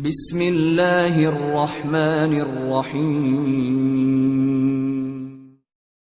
بسم اللہ الرحمن الرحیم۔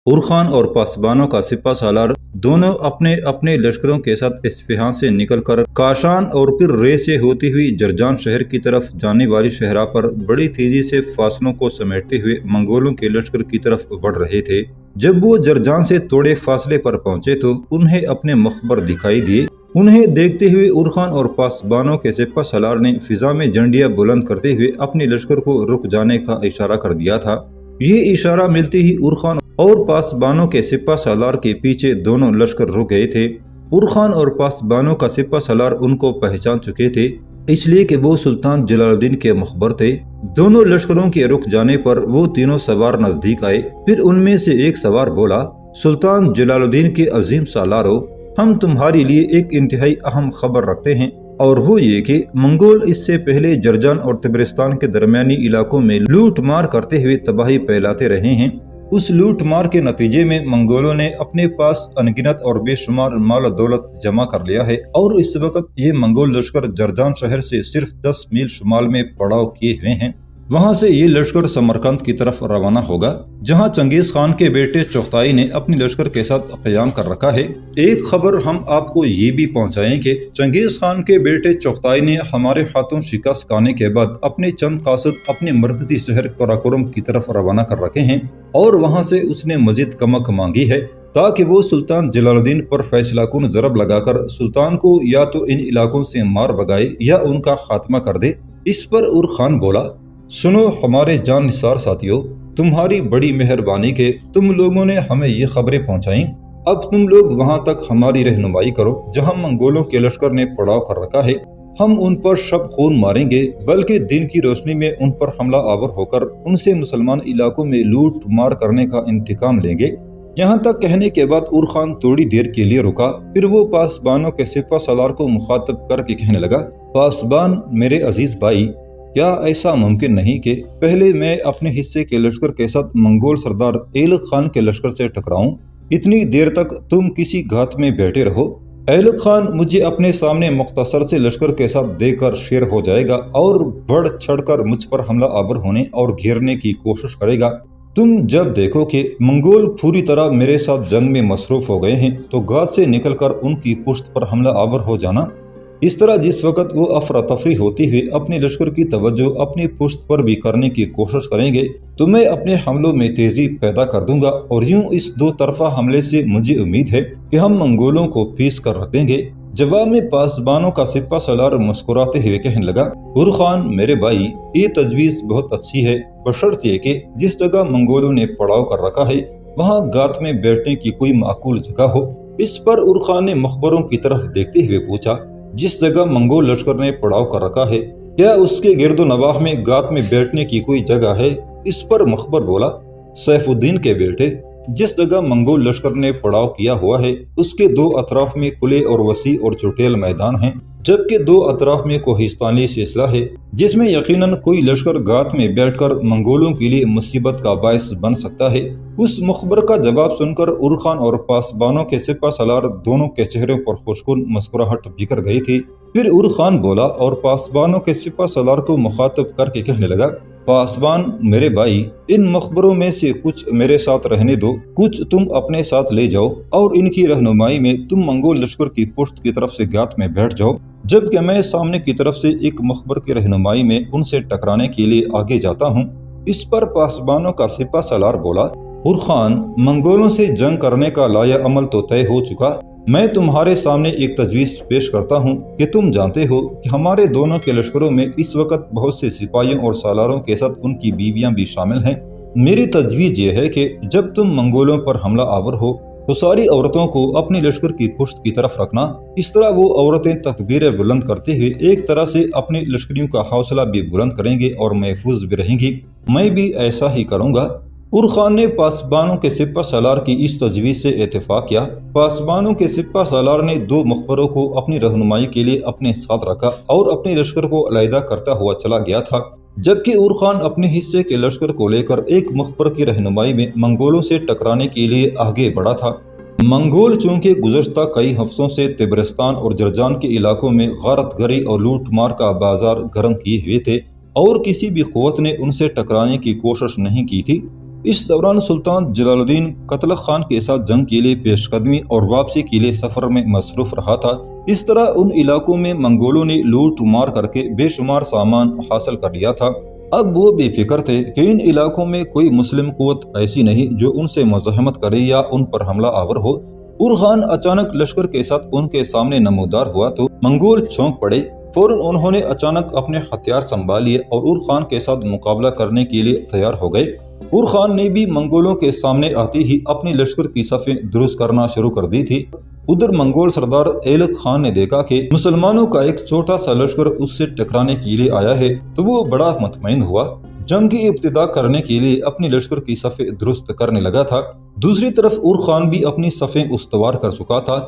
عرخان اور پاسبانوں کا سپہ سالار دونوں اپنے اپنے لشکروں کے ساتھ اصفہان سے نکل کر کاشان اور پھر رے سے ہوتی ہوئی جرجان شہر کی طرف جانے والی شہرہ پر بڑی تیزی سے فاصلوں کو سمیٹتے ہوئے منگولوں کے لشکر کی طرف بڑھ رہے تھے۔ جب وہ جرجان سے تھوڑے فاصلے پر پہنچے تو انہیں اپنے مخبر دکھائی دیے۔ انہیں دیکھتے ہوئے عرخان اور پاسبانوں کے سپہ سالار نے فضا میں جھنڈیاں بلند کرتے ہوئے اپنے لشکر کو رک جانے کا اشارہ کر دیا تھا۔ یہ اشارہ ملتے ہی عرخان اور پاسبانوں کے سپہ سالار کے پیچھے دونوں لشکر رک گئے تھے۔ عرخان اور پاسبانوں کا سپہ سالار ان کو پہچان چکے تھے، اس لیے کہ وہ سلطان جلال الدین کے مخبر تھے۔ دونوں لشکروں کے رک جانے پر وہ تینوں سوار نزدیک آئے۔ پھر ان میں سے ایک سوار بولا، سلطان جلال الدین کے عظیم سالارو، ہم تمہارے لیے ایک انتہائی اہم خبر رکھتے ہیں، اور وہ یہ کہ منگول اس سے پہلے جرجان اور طبرستان کے درمیانی علاقوں میں لوٹ مار کرتے ہوئے تباہی پھیلاتے رہے ہیں۔ اس لوٹ مار کے نتیجے میں منگولوں نے اپنے پاس انگنت اور بے شمار مال و دولت جمع کر لیا ہے، اور اس وقت یہ منگول لشکر جرجان شہر سے صرف 10 میل شمال میں پڑاؤ کیے ہوئے ہیں۔ وہاں سے یہ لشکر سمرقند کی طرف روانہ ہوگا، جہاں چنگیز خان کے بیٹے چغتائی نے اپنے لشکر کے ساتھ قیام کر رکھا ہے۔ ایک خبر ہم آپ کو یہ بھی پہنچائیں کہ چنگیز خان کے بیٹے چغتائی نے ہمارے ہاتھوں شکست کھانے کے بعد اپنے چند قاصد اپنے مرکزی شہر قراقرم کی طرف روانہ کر رکھے ہیں، اور وہاں سے اس نے مزید کمک مانگی ہے تاکہ وہ سلطان جلال الدین پر فیصلہ کن ضرب لگا کر سلطان کو یا تو ان علاقوں سے مار بگائے یا ان کا خاتمہ کر دے۔ اس پر عرخان بولا، سنو ہمارے جان نثار ساتھیو، تمہاری بڑی مہربانی کہ تم لوگوں نے ہمیں یہ خبریں پہنچائیں۔ اب تم لوگ وہاں تک ہماری رہنمائی کرو جہاں منگولوں کے لشکر نے پڑاؤ کر رکھا ہے۔ ہم ان پر شب خون ماریں گے، بلکہ دن کی روشنی میں ان پر حملہ آور ہو کر ان سے مسلمان علاقوں میں لوٹ مار کرنے کا انتقام لیں گے۔ یہاں تک کہنے کے بعد عرخان تھوڑی دیر کے لیے رکا، پھر وہ پاسبانوں کے سپہ سالار کو مخاطب کر کے کہنے لگا، پاسبان میرے عزیز بھائی، کیا ایسا ممکن نہیں کہ پہلے میں اپنے حصے کے لشکر کے ساتھ منگول سردار ایلک خان کے لشکر سے ٹکراؤں؟ اتنی دیر تک تم کسی گھات میں بیٹھے رہو۔ ایلک خان مجھے اپنے سامنے مختصر سے لشکر کے ساتھ دیکھ کر شیر ہو جائے گا اور بڑھ چڑھ کر مجھ پر حملہ آور ہونے اور گھیرنے کی کوشش کرے گا۔ تم جب دیکھو کہ منگول پوری طرح میرے ساتھ جنگ میں مصروف ہو گئے ہیں تو گھات سے نکل کر ان کی پشت پر حملہ آور ہو جانا۔ اس طرح جس وقت وہ افراتفری ہوتی ہوئی اپنے لشکر کی توجہ اپنی پشت پر بھی کرنے کی کوشش کریں گے تو میں اپنے حملوں میں تیزی پیدا کر دوں گا، اور یوں اس دو طرفہ حملے سے مجھے امید ہے کہ ہم منگولوں کو پیس کر رکھ دیں گے۔ جواب میں پاسبانوں کا سپہ سالار مسکراتے ہوئے کہنے لگا، عرخان میرے بھائی، یہ تجویز بہت اچھی ہے، بشرط یہ کہ جس جگہ منگولوں نے پڑاؤ کر رکھا ہے وہاں گھات میں بیٹھنے کی کوئی معقول جگہ ہو۔ اس پر عرخان نے مخبروں کی طرف دیکھتے ہوئے پوچھا، جس جگہ منگول لشکر نے پڑاؤ کر رکھا ہے کیا اس کے گرد و نواح میں گھات میں بیٹھنے کی کوئی جگہ ہے؟ اس پر مخبر بولا، سیف الدین کے بیٹے، جس جگہ منگول لشکر نے پڑاؤ کیا ہوا ہے اس کے دو اطراف میں کھلے اور وسیع اور چٹیل میدان ہیں، جبکہ دو اطراف میں کوہستانی سلسلہ ہے جس میں یقیناً کوئی لشکر گھات میں بیٹھ کر منگولوں کے لیے مصیبت کا باعث بن سکتا ہے۔ اس مخبر کا جواب سن کر عرخان اور پاسبانوں کے سپہ سالار دونوں کے چہروں پر خوشگون مسکراہٹ بکھر گئی تھی۔ پھر عرخان بولا اور پاسبانوں کے سپہ سالار کو مخاطب کر کے کہنے لگا، پاسبان میرے بھائی، ان مخبروں میں سے کچھ میرے ساتھ رہنے دو، کچھ تم اپنے ساتھ لے جاؤ، اور ان کی رہنمائی میں تم منگول لشکر کی پشت کی طرف سے گھات میں بیٹھ جاؤ، جبکہ میں سامنے کی طرف سے ایک مخبر کی رہنمائی میں ان سے ٹکرانے کے لیے آگے جاتا ہوں۔ اس پر پاسبانوں کا سپہ سالار بولا، عرخان، منگولوں سے جنگ کرنے کا لایا عمل تو طے ہو چکا، میں تمہارے سامنے ایک تجویز پیش کرتا ہوں کہ تم جانتے ہو کہ ہمارے دونوں کے لشکروں میں اس وقت بہت سے سپاہیوں اور سالاروں کے ساتھ ان کی بیویاں بھی شامل ہیں۔ میری تجویز یہ ہے کہ جب تم منگولوں پر حملہ آور ہو تو ساری عورتوں کو اپنی لشکر کی پشت کی طرف رکھنا، اس طرح وہ عورتیں تکبیریں بلند کرتے ہوئے ایک طرح سے اپنے لشکریوں کا حوصلہ بھی بلند کریں گے اور محفوظ بھی رہیں گی۔ میں بھی ایسا ہی کروں گا۔ عرخان نے پاسبانوں کے سپہ سالار کی اس تجویز سے اتفاق کیا۔ پاسبانوں کے سپہ سالار نے دو مخبروں کو اپنی رہنمائی کے لیے اپنے ساتھ رکھا اور اپنے لشکر کو علیحدہ کرتا ہوا چلا گیا تھا، جبکہ عرخان اپنے حصے کے لشکر کو لے کر ایک مخبر کی رہنمائی میں منگولوں سے ٹکرانے کے لیے آگے بڑھا تھا۔ منگول چونکہ گزشتہ کئی ہفتوں سے تبرستان اور جرجان کے علاقوں میں غارت گری اور لوٹ مار کا بازار گرم کیے ہوئے تھے اور کسی بھی قوت نے ان سے ٹکرانے کی کوشش نہیں کی تھی، اس دوران سلطان جلال الدین قتلغ خان کے ساتھ جنگ کے لیے پیش قدمی اور واپسی کے لیے سفر میں مصروف رہا تھا۔ اس طرح ان علاقوں میں منگولوں نے لوٹ مار کر کے بے شمار سامان حاصل کر لیا تھا۔ اب وہ بے فکر تھے کہ ان علاقوں میں کوئی مسلم قوت ایسی نہیں جو ان سے مزاحمت کرے یا ان پر حملہ آور ہو۔ اورخان اچانک لشکر کے ساتھ ان کے سامنے نمودار ہوا تو منگول چونک پڑے۔ فوراً انہوں نے اچانک اپنے ہتھیار سنبھال لیے اور اورخان کے ساتھ مقابلہ کرنے کے لیے تیار ہو گئے۔ اورخان نے بھی منگولوں کے سامنے آتے ہی اپنی لشکر کی صفیں درست کرنا شروع کر دی تھی۔ ادھر منگول سردار ایلک خان نے دیکھا کہ مسلمانوں کا ایک چھوٹا سا لشکر اس سے ٹکرانے کے لیے آیا ہے تو وہ بڑا مطمئن ہوا۔ جنگ کی ابتدا کرنے کے لیے اپنی لشکر کی صفیں درست کرنے لگا تھا۔ دوسری طرف اورخان بھی اپنی صفیں استوار کر چکا تھا۔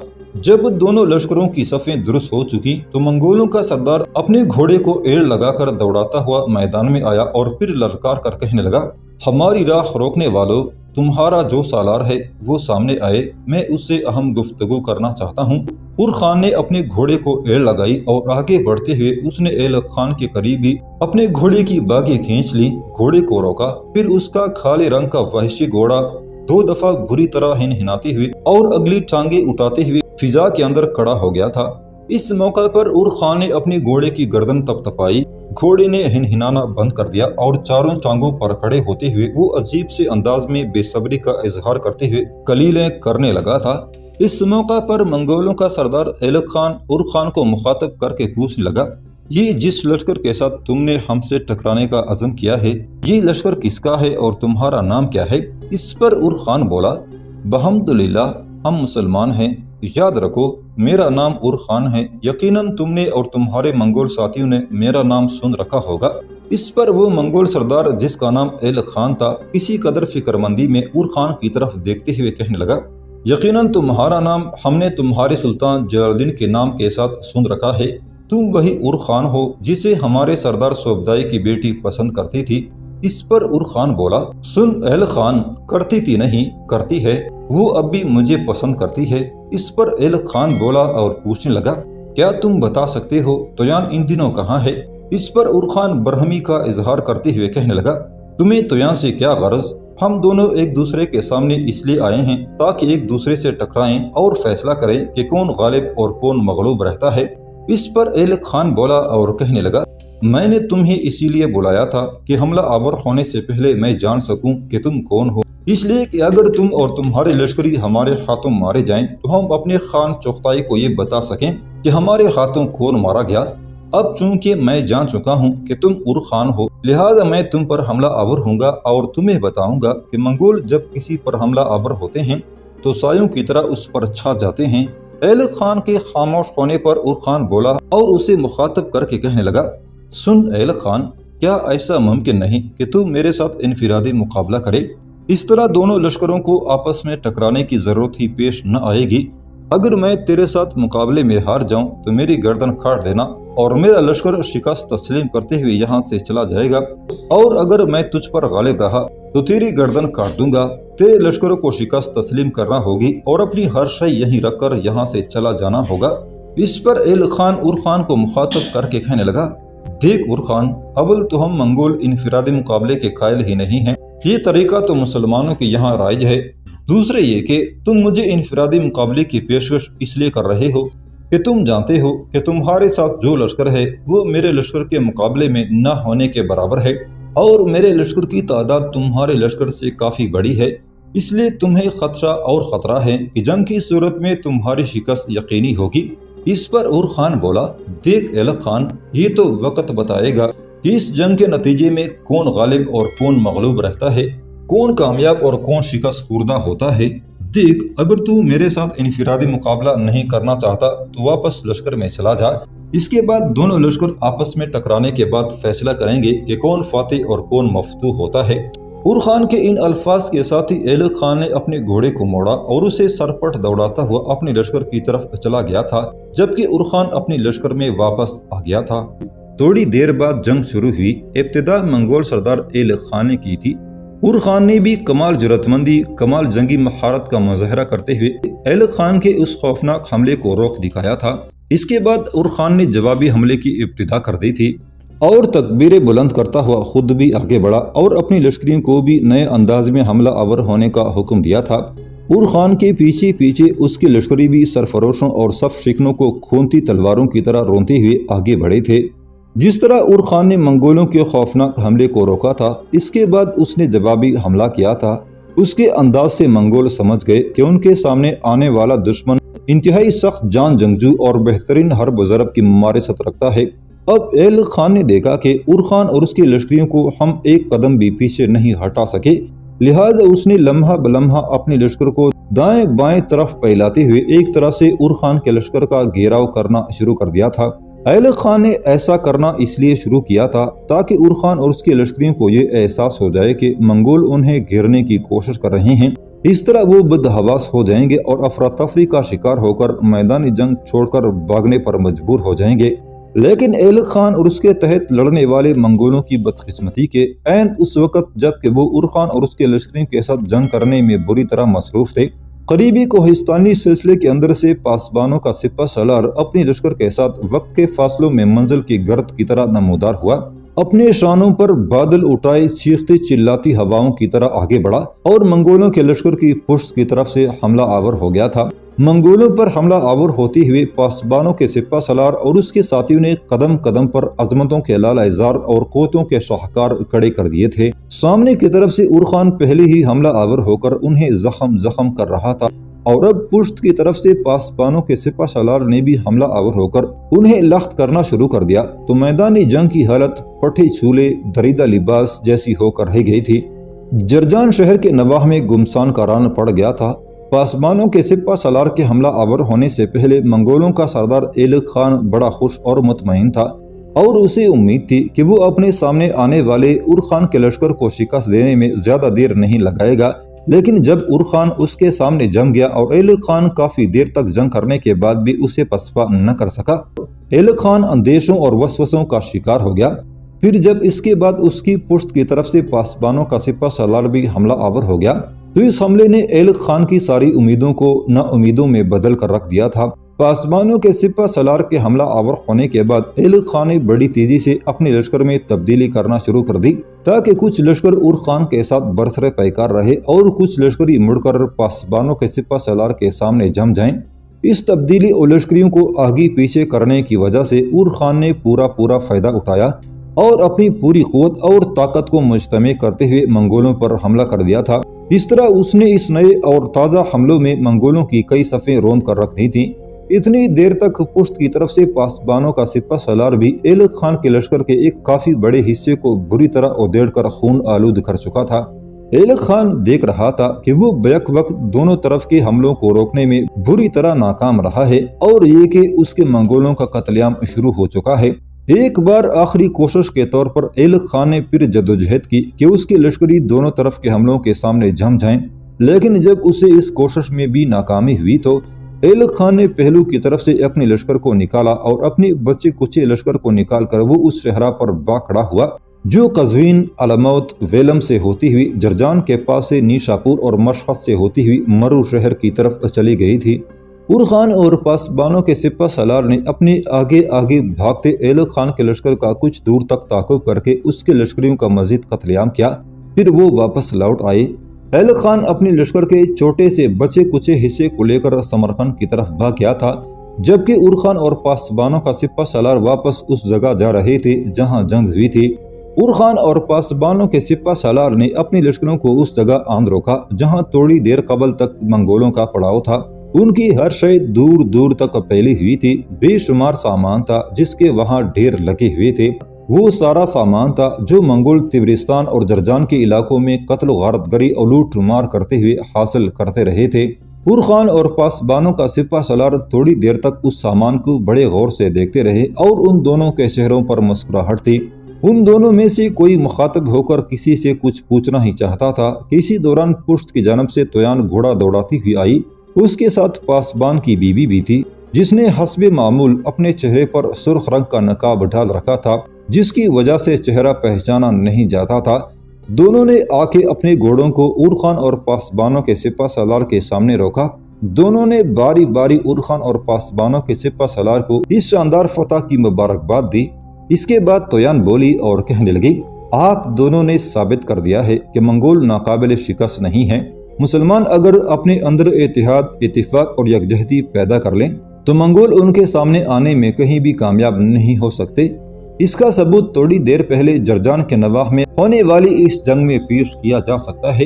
جب دونوں لشکروں کی صفیں درست ہو چکی تو منگولوں کا سردار اپنے گھوڑے کو ایڑ لگا کر دوڑاتا ہوا میدان میں آیا اور پھر للکار کر کہنے لگا، ہماری راہ روکنے والوں، تمہارا جو سالار ہے وہ سامنے آئے، میں اس سے اہم گفتگو کرنا چاہتا ہوں۔ اورخان نے اپنے گھوڑے کو ایڑ لگائی اور آگے بڑھتے ہوئے اس نے ایلک خان کے قریب ہی اپنے گھوڑے کی باگیں کھینچ لی، گھوڑے کو روکا، پھر اس کا کالے رنگ کا وحشی گھوڑا 2 دفعہ بری طرح ہنہناتے ہوئے اور اگلی ٹانگیں اٹھاتے ہوئے فضا کے اندر کھڑا ہو گیا تھا۔ اس موقع پر اورخان نے اپنے گھوڑے کی گردن تپتپائی، گھوڑے نے ہنہنانا بند کر دیا اور چاروں ٹانگوں پر کھڑے ہوتے ہوئے وہ عجیب سے انداز میں بے صبری کا اظہار کرتے ہوئے کلیلیں کرنے لگا تھا۔ اس موقع پر منگولوں کا سردار ایلک خان اورخان کو مخاطب کر کے پوچھنے لگا، یہ جس لشکر کے ساتھ تم نے ہم سے ٹکرانے کا عزم کیا ہے، یہ لشکر کس کا ہے اور تمہارا نام کیا ہے؟ اس پر اورخان بولا، بحمدللہ ہم مسلمان ہیں، یاد رکھو میرا نام اورخان ہے، یقیناً تم نے اور تمہارے منگول ساتھیوں نے میرا نام سن رکھا ہوگا۔ اس پر وہ منگول سردار جس کا نام ایلک خان تھا کسی قدر فکرمندی میں اورخان کی طرف دیکھتے ہوئے کہنے لگا، یقیناً تمہارا نام ہم نے تمہارے سلطان جلال الدین کے نام کے ساتھ سن رکھا ہے، تم وہی اورخان ہو جسے ہمارے سردار صوبدائی کی بیٹی پسند کرتی تھی۔ اس پر اورخان بولا، سن ایلک خان، کرتی تھی نہیں کرتی ہے، وہ اب بھی مجھے پسند کرتی ہے۔ اس پر ایلک خان بولا اور پوچھنے لگا، کیا تم بتا سکتے ہو تویان ان دنوں کہاں ہے؟ اس پر اورخان برہمی کا اظہار کرتے ہوئے کہنے لگا، تمہیں تویان سے کیا غرض؟ ہم دونوں ایک دوسرے کے سامنے اس لیے آئے ہیں تاکہ ایک دوسرے سے ٹکرائیں اور فیصلہ کریں کہ کون غالب اور کون مغلوب رہتا ہے۔ اس پر ایلک خان بولا اور کہنے لگا، میں نے تمہیں اسی لیے بلایا تھا کہ حملہ آور ہونے سے پہلے میں جان سکوں کہ تم کون ہو، اس لیے کہ اگر تم اور تمہارے لشکری ہمارے ہاتھوں مارے جائیں تو ہم اپنے خان چغتائی کو یہ بتا سکیں کہ ہمارے ہاتھوں کون مارا گیا۔ اب چونکہ میں جان چکا ہوں کہ تم اورخان ہو، لہٰذا میں تم پر حملہ آور ہوں گا اور تمہیں بتاؤں گا کہ منگول جب کسی پر حملہ آور ہوتے ہیں تو سایوں کی طرح اس پر چھا جاتے ہیں۔ ایلک خان کے خاموش ہونے پر اورخان بولا اور اسے مخاطب کر کے کہنے لگا، سن ایلک خان، کیا ایسا ممکن نہیں کہ تو میرے ساتھ انفرادی مقابلہ کرے؟ اس طرح دونوں لشکروں کو آپس میں ٹکرانے کی ضرورت ہی پیش نہ آئے گی۔ اگر میں تیرے ساتھ مقابلے میں ہار جاؤں تو میری گردن کاٹ دینا اور میرا لشکر شکست تسلیم کرتے ہوئے یہاں سے چلا جائے گا، اور اگر میں تجھ پر غالب رہا تو تیری گردن کاٹ دوں گا۔ تیرے لشکروں کو شکست تسلیم کرنا ہوگی اور اپنی ہر شے یہیں رکھ کر یہاں سے چلا جانا ہوگا۔ اس پر ایلک خان اورخان کو مخاطب کر کے کہنے لگا، دیکھ اورخان، اول تو ہم منگول انفرادی مقابلے کے قائل ہی نہیں ہیں، یہ طریقہ تو مسلمانوں کے یہاں رائج ہے۔ دوسرے یہ کہ تم مجھے انفرادی مقابلے کی پیشکش اس لیے کر رہے ہو کہ تم جانتے ہو کہ تمہارے ساتھ جو لشکر ہے وہ میرے لشکر کے مقابلے میں نہ ہونے کے برابر ہے، اور میرے لشکر کی تعداد تمہارے لشکر سے کافی بڑی ہے، اس لیے تمہیں خدشہ اور خطرہ ہے کہ جنگ کی صورت میں تمہاری شکست یقینی ہوگی۔ اس پر اورخان بولا، دیکھ ایلک خان، یہ تو وقت بتائے گا کہ اس جنگ کے نتیجے میں کون غالب اور کون مغلوب رہتا ہے، کون کامیاب اور کون شکست خوردہ ہوتا ہے۔ دیکھ، اگر تو میرے ساتھ انفرادی مقابلہ نہیں کرنا چاہتا تو واپس لشکر میں چلا جا، اس کے بعد دونوں لشکر آپس میں ٹکرانے کے بعد فیصلہ کریں گے کہ کون فاتح اور کون مفتوح ہوتا ہے۔ اورخان کے ان الفاظ کے ساتھ ہی ایلک خان نے اپنے گھوڑے کو موڑا اور اسے سرپٹ دوڑاتا ہوا اپنے لشکر کی طرف چلا گیا تھا، جبکہ اورخان اپنی لشکر میں واپس آ گیا تھا۔ تھوڑی دیر بعد جنگ شروع ہوئی۔ ابتدا منگول سردار ایلک خان نے کی تھی۔ عور خان نے بھی کمال جرأتمندی، کمال جنگی مہارت کا مظاہرہ کرتے ہوئے ایلک خان کے اس خوفناک حملے کو روک دکھایا تھا۔ اس کے بعد عور خان نے جوابی حملے کی ابتدا کر دی تھی اور تکبیریں بلند کرتا ہوا خود بھی آگے بڑھا اور اپنی لشکریوں کو بھی نئے انداز میں حملہ آور ہونے کا حکم دیا تھا۔ عور خان کے پیچھے پیچھے اس کے لشکری بھی سرفروشوں اور صف شکنوں کو کھونتی تلواروں کی طرح رونتے ہوئے آگے بڑھے تھے۔ جس طرح عور خان نے منگولوں کے خوفناک حملے کو روکا تھا، اس کے بعد اس نے جوابی حملہ کیا تھا۔ اس کے انداز سے منگول سمجھ گئے کہ ان کے سامنے آنے والا دشمن انتہائی سخت جان جنگجو اور بہترین حرب و ضرب کی ممارست رکھتا ہے۔ اب ایلک خان نے دیکھا کہ عور خان اور اس کے لشکریوں کو ہم ایک قدم بھی پیچھے نہیں ہٹا سکے، لہٰذا اس نے لمحہ بلمحہ اپنے لشکر کو دائیں بائیں طرف پھیلاتے ہوئے ایک طرح سے عور خان کے لشکر کا گھیراؤ کرنا شروع کر دیا تھا۔ ایلک خان نے ایسا کرنا اس لیے شروع کیا تھا تاکہ عور خان اور اس کے لشکریوں کو یہ احساس ہو جائے کہ منگول انہیں گھیرنے کی کوشش کر رہے ہیں۔ اس طرح وہ بدحواس ہو جائیں گے اور افراتفری کا شکار ہو کر میدانی جنگ چھوڑ کر بھاگنے پر مجبور ہو جائیں گے۔ لیکن ایلک خان اور اس کے تحت لڑنے والے منگولوں کی بدقسمتی کے عین اس وقت جب کہ وہ عور خان اور اس کے لشکریوں کے ساتھ جنگ کرنے میں بری طرح مصروف تھے، قریبی کوہستانی سلسلے کے اندر سے پاسبانوں کا سپہ سالار اپنی لشکر کے ساتھ وقت کے فاصلوں میں منزل کی گرد کی طرح نمودار ہوا، اپنے شانوں پر بادل اٹھائے چیختی چلاتی ہواؤں کی طرح آگے بڑھا اور منگولوں کے لشکر کی پشت کی طرف سے حملہ آور ہو گیا تھا۔ منگولوں پر حملہ آور ہوتے ہوئے پاسبانوں کے سپہ سالار اور اس کے ساتھیوں نے قدم قدم پر عظمتوں کے لالہ زار اور قوتوں کے شاہکار کھڑے کر دیے تھے۔ سامنے کی طرف سے عور خان پہلے ہی حملہ آور ہو کر انہیں زخم کر رہا تھا اور اب پشت کی طرف سے پاسبانوں کے سپہ سالار نے بھی حملہ آور ہو کر انہیں لخت کرنا شروع کر دیا تو میدانی جنگ کی حالت پٹھے چھولے دریدہ لباس جیسی ہو کر رہ گئی تھی۔ جرجان شہر کے نواح میں گمسان کا ران پڑ گیا تھا۔ پاسبانوں کے سپہ سالار کے حملہ آور ہونے سے پہلے منگولوں کا سردار ایلک خان بڑا خوش اور مطمئن تھا اور اسے امید تھی کہ وہ اپنے سامنے آنے والے عور خان کے لشکر کو شکست دینے میں زیادہ دیر نہیں لگائے گا۔ لیکن جب عور خان اس کے سامنے جم گیا اور ایلک خان کافی دیر تک جنگ کرنے کے بعد بھی اسے پسپا نہ کر سکا، ایلک خان اندیشوں اور وسوسوں کا شکار ہو گیا۔ پھر جب اس کے بعد اس کی پشت کی طرف سے پاسبانوں کا سپہ سالار بھی حملہ آور ہو گیا تو اس حملے نے ایلک خان کی ساری امیدوں کو نا امیدوں میں بدل کر رکھ دیا تھا۔ پاسبانوں کے سپہ سالار کے حملہ آور ہونے کے بعد ایلک خان نے بڑی تیزی سے اپنے لشکر میں تبدیلی کرنا شروع کر دی تاکہ کچھ لشکر عور خان کے ساتھ برسر پیکار رہے اور کچھ لشکری مڑ کر پاسبانوں کے سپہ سالار کے سامنے جم جائیں۔ اس تبدیلی اور لشکریوں کو آگے پیچھے کرنے کی وجہ سے عور خان نے پورا فائدہ اٹھایا اور اپنی پوری قوت اور طاقت کو مجتمع کرتے ہوئے منگولوں پر حملہ کر دیا تھا۔ اس طرح اس نے اس نئے اور تازہ حملوں میں منگولوں کی کئی صفیں روند کر رکھ دی تھیں۔ اتنی دیر تک پشت کی طرف سے پاسبانوں کا سپہ سالار بھی ایلک خان کے لشکر کے ایک کافی بڑے حصے کو بری طرح ادھیڑ کر خون آلود کر چکا تھا۔ ایلک خان دیکھ رہا تھا کہ وہ بیک وقت دونوں طرف کے حملوں کو روکنے میں بری طرح ناکام رہا ہے اور یہ کہ اس کے منگولوں کا قتل عام شروع ہو چکا ہے۔ ایک بار آخری کوشش کے طور پر ایلک خان نے پھر جدوجہد کی کہ اس کے لشکری دونوں طرف کے حملوں کے سامنے جم جائیں، لیکن جب اسے اس کوشش میں بھی ناکامی ہوئی تو ایلک خان نے پہلو کی طرف سے اپنے لشکر کو نکالا اور اپنے بچے کچے لشکر کو نکال کر وہ اس صحرا پر با کھڑا ہوا جو قزوین، علموت، ویلم سے ہوتی ہوئی جرجان کے پاس سے نیشاپور اور مشہد سے ہوتی ہوئی مرو شہر کی طرف چلی گئی تھی۔ عور خان اور پاسبانوں کے سپہ سالار نے اپنے آگے آگے بھاگتے ایلک خان کے لشکر کا کچھ دور تک تعاقب کر کے اس کے لشکریوں کا مزید قتل عام کیا، پھر وہ واپس لوٹ آئے۔ ایلک خان اپنے لشکر کے چھوٹے سے بچے کچے حصے کو لے کر سمرقند کی طرف بھاگ گیا تھا، جبکہ عور خان اور پاسبانوں کا سپہ سالار واپس اس جگہ جا رہے تھے جہاں جنگ ہوئی تھی۔ عور خان اور پاسبانوں کے سپہ سالار نے اپنے لشکروں کو اس جگہ آن روکا جہاں تھوڑی دیر قبل تک منگولوں کا پڑاؤ تھا۔ ان کی ہر شے دور دور تک پھیلی ہوئی تھی، بے شمار سامان تھا جس کے وہاں ڈھیر لگے ہوئے تھے۔ وہ سارا سامان تھا جو منگول تبرستان اور جرجان کے علاقوں میں قتل و غارت گری اور لوٹ مار کرتے ہوئے حاصل کرتے رہے تھے۔ عور خان اور پاسبانوں کا سپہ سالار تھوڑی دیر تک اس سامان کو بڑے غور سے دیکھتے رہے اور ان دونوں کے چہروں پر مسکراہٹ تھی۔ ان دونوں میں سے کوئی مخاطب ہو کر کسی سے کچھ پوچھنا ہی چاہتا تھا کہ اسی دوران پشت کی جانب سے تویان گھوڑا دوڑاتی ہوئی آئی۔ اس کے ساتھ پاسبان کی بیوی بھی تھی جس نے حسب معمول اپنے چہرے پر سرخ رنگ کا نقاب ڈال رکھا تھا جس کی وجہ سے چہرہ پہچانا نہیں جاتا تھا۔ دونوں نے آ کے اپنے گھوڑوں کو اور خان اور پاسبانوں کے سپہ سالار کے سامنے روکا۔ دونوں نے باری باری اور خان اور پاسبانوں کے سپہ سالار کو اس شاندار فتح کی مبارکباد دی۔ اس کے بعد تویان بولی اور کہنے لگی، آپ دونوں نے ثابت کر دیا ہے کہ منگول ناقابل شکست نہیں ہیں۔ مسلمان اگر اپنے اندر اتحاد، اتفاق اور یکجہتی پیدا کر لیں تو منگول ان کے سامنے آنے میں کہیں بھی کامیاب نہیں ہو سکتے۔ اس کا ثبوت تھوڑی دیر پہلے جرجان کے نواح میں ہونے والی اس جنگ میں پیش کیا جا سکتا ہے۔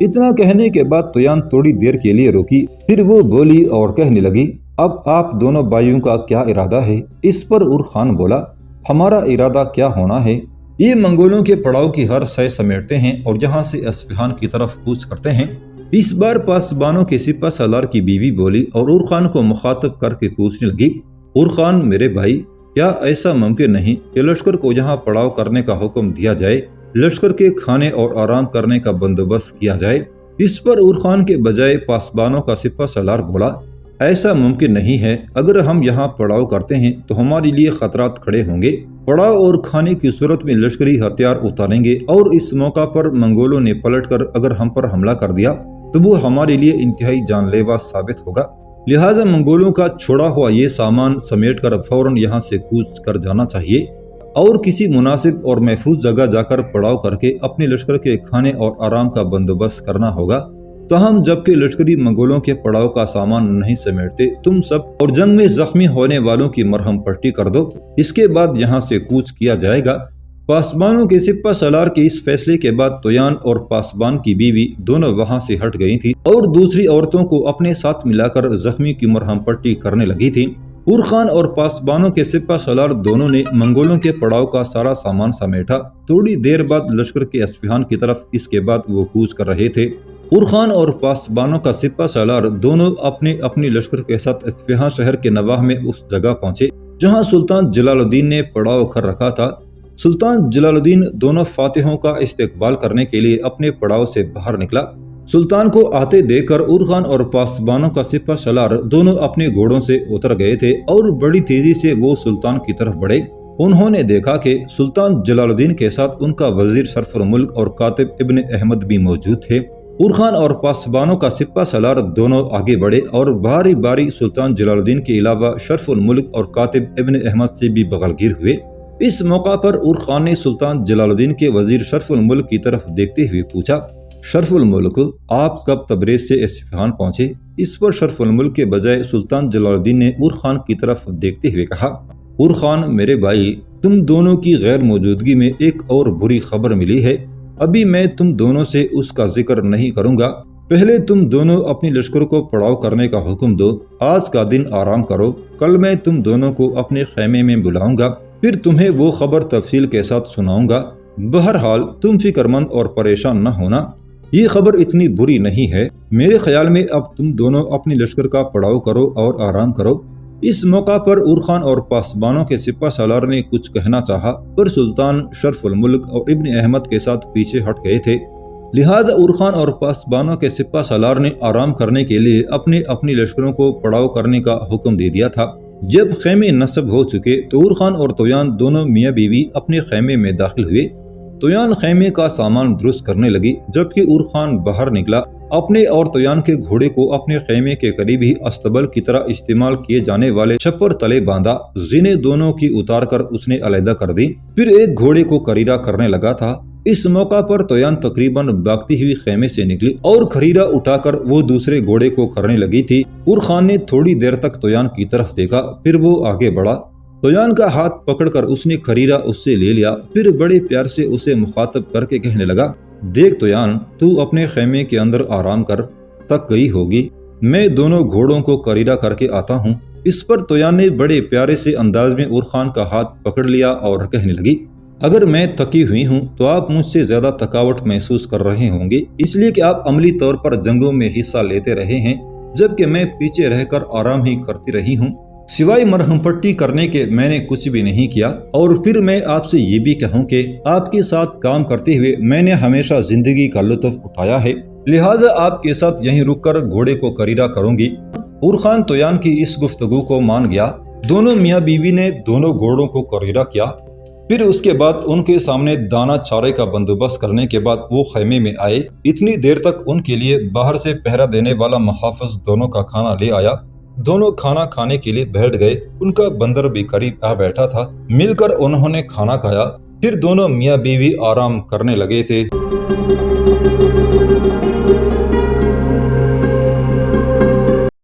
اتنا کہنے کے بعد تویان تھوڑی دیر کے لیے رکی، پھر وہ بولی اور کہنے لگی، اب آپ دونوں بھائیوں کا کیا ارادہ ہے؟ اس پر اور خان بولا، ہمارا ارادہ کیا ہونا ہے؟ یہ منگولوں کے پڑاؤ کی ہر شے سمیٹتے ہیں اور یہاں سے اصفہان کی طرف کوچ کرتے ہیں۔ اس بار پاسبانوں کے سپہ سالار کی بیوی بولی اور خان کو مخاطب کر کے پوچھنے لگی، اور خان میرے بھائی، کیا ایسا ممکن نہیں کہ لشکر کو یہاں پڑاؤ کرنے کا حکم دیا جائے، لشکر کے کھانے اور آرام کرنے کا بندوبست کیا جائے؟ اس پر اور خان کے بجائے پاسبانوں کا سپہ سالار بولا، ایسا ممکن نہیں ہے۔ اگر ہم یہاں پڑاؤ کرتے ہیں تو ہمارے لیے خطرات کھڑے ہوں گے۔ پڑاؤ اور کھانے کی صورت میں لشکری ہتھیار اتاریں گے اور اس موقع پر منگولوں نے پلٹ کر اگر ہم پر حملہ کر دیا تو وہ ہمارے لیے انتہائی جان لیوا ثابت ہوگا۔ لہٰذا منگولوں کا چھوڑا ہوا یہ سامان سمیٹ کر فوراً یہاں سے کوچ کر جانا چاہیے اور کسی مناسب اور محفوظ جگہ جا کر پڑاؤ کر کے اپنے لشکر کے کھانے اور آرام کا بندوبست کرنا ہوگا۔ تاہم جبکہ لشکری منگولوں کے پڑاؤ کا سامان نہیں سمیٹتے، تم سب اور جنگ میں زخمی ہونے والوں کی مرہم پٹی کر دو، اس کے بعد یہاں سے کوچ کیا جائے گا۔ پاسبانوں کے سپہ سالار کے اس فیصلے کے بعد تویان اور پاسبان کی بیوی دونوں وہاں سے ہٹ گئی تھی اور دوسری عورتوں کو اپنے ساتھ ملا کر زخمی کی مرہم پٹی کرنے لگی تھی۔ اور خان اور پاسبانوں کے سپہ سالار دونوں نے منگولوں کے پڑاؤ کا سارا سامان سمیٹا۔ تھوڑی دیر بعد لشکر کے اصفہان کی طرف اس کے بعد وہ کوچ کر رہے تھے۔ اور خان اور پاسبانوں کا سپہ سالار دونوں اپنے اپنے لشکر کے ساتھ اصفہان شہر کے نواح میں اس جگہ پہنچے جہاں سلطان جلال الدین نے پڑاؤ کر رکھا تھا۔ سلطان جلال الدین دونوں فاتحوں کا استقبال کرنے کے لیے اپنے پڑاؤ سے باہر نکلا۔ سلطان کو آتے دیکھ کر اور خان اور پاسبانوں کا سپہ سالار دونوں اپنے گھوڑوں سے اتر گئے تھے اور بڑی تیزی سے وہ سلطان کی طرف بڑھے۔ انہوں نے دیکھا کہ سلطان جلال الدین کے ساتھ ان کا وزیر شرف الملک اور کاتب ابن احمد بھی موجود تھے۔ اور خان اور پاسبانوں کا سپہ سالار دونوں آگے بڑھے اور باری باری سلطان جلال الدین کے علاوہ شرف الملک اور کاتب ابن احمد سے بھی بغلگیر ہوئے۔ اس موقع پر اور خان نے سلطان جلال الدین کے وزیر شرف الملک کی طرف دیکھتے ہوئے پوچھا، شرف الملک، آپ کب تبریز سے اصفہان پہنچے؟ اس پر شرف الملک کے بجائے سلطان جلال الدین نے اور خان کی طرف دیکھتے ہوئے کہا، اور خان میرے بھائی، تم دونوں کی غیر موجودگی میں ایک اور بری خبر ملی ہے۔ ابھی میں تم دونوں سے اس کا ذکر نہیں کروں گا، پہلے تم دونوں اپنی لشکر کو پڑاؤ کرنے کا حکم دو۔ آج کا دن آرام کرو، کل میں تم دونوں کو اپنے خیمے میں بلاؤں گا، پھر تمہیں وہ خبر تفصیل کے ساتھ سناؤں گا۔ بہرحال تم فکر مند اور پریشان نہ ہونا، یہ خبر اتنی بری نہیں ہے۔ میرے خیال میں اب تم دونوں اپنی لشکر کا پڑاؤ کرو اور آرام کرو۔ اس موقع پر اور خان اور پاسبانوں کے سپہ سالار نے کچھ کہنا چاہا، پر سلطان شرف الملک اور ابن احمد کے ساتھ پیچھے ہٹ گئے تھے۔ لہٰذا اور خان اور پاسبانوں کے سپہ سالار نے آرام کرنے کے لیے اپنے اپنی لشکروں کو پڑاؤ کرنے کا حکم دے دیا تھا۔ جب خیمے نصب ہو چکے تو اور خان اور تویان دونوں میاں بیوی اپنے خیمے میں داخل ہوئے۔ تویان خیمے کا سامان درست کرنے لگی جبکہ اور خان باہر نکلا، اپنے اور تویان کے گھوڑے کو اپنے خیمے کے قریب ہی استبل کی طرح استعمال کیے جانے والے چھپر تلے باندھا۔ زینے دونوں کی اتار کر اس نے علیحدہ کر دی، پھر ایک گھوڑے کو کریرا کرنے لگا تھا۔ اس موقع پر تویان تقریباً بھاگتی ہوئی خیمے سے نکلی اور کریرا اٹھا کر وہ دوسرے گھوڑے کو کرنے لگی تھی۔ اور خان نے تھوڑی دیر تک تویان کی طرف دیکھا، پھر وہ آگے بڑھا۔ تویان کا ہاتھ پکڑ کر اس نے کریرا اس سے لے لیا، پھر بڑے پیار سے اسے مخاطب کر کے کہنے لگا، دیکھ تویان، تو اپنے خیمے کے اندر آرام کر، تک گئی ہوگی، میں دونوں گھوڑوں کو کریرا کر کے آتا ہوں۔ اس پر تویان نے بڑے پیارے سے انداز میں اور خان کا ہاتھ پکڑ لیا اور کہنے لگی، اگر میں تھکی ہوئی ہوں تو آپ مجھ سے زیادہ تھکاوٹ محسوس کر رہے ہوں گے، اس لیے کہ آپ عملی طور پر جنگوں میں حصہ لیتے رہے ہیں، جبکہ میں پیچھے رہ کر آرام ہی کرتی رہی ہوں۔ سوائے مرہم پٹی کرنے کے میں نے کچھ بھی نہیں کیا، اور پھر میں آپ سے یہ بھی کہوں کہ آپ کے ساتھ کام کرتے ہوئے میں نے ہمیشہ زندگی کا لطف اٹھایا ہے، لہٰذا آپ کے ساتھ یہیں رک کر گھوڑے کو کریرا کروں گی۔ اور خان تویان کی اس گفتگو کو مان گیا۔ دونوں میاں بیوی نے دونوں گھوڑوں کو کریرا کیا۔ پھر اس کے بعد ان کے سامنے دانا چارے کا بندوبست کرنے کے بعد وہ خیمے میں آئے۔ اتنی دیر تک ان کے لیے باہر سے پہرا دینے والا محافظ دونوں کا کھانا لے آیا۔ دونوں کھانا کھانے کے لیے بیٹھ گئے۔ ان کا بندر بھی قریب آ بیٹھا تھا۔ مل کر انہوں نے کھانا کھایا۔ پھر دونوں میاں بیوی آرام کرنے لگے تھے۔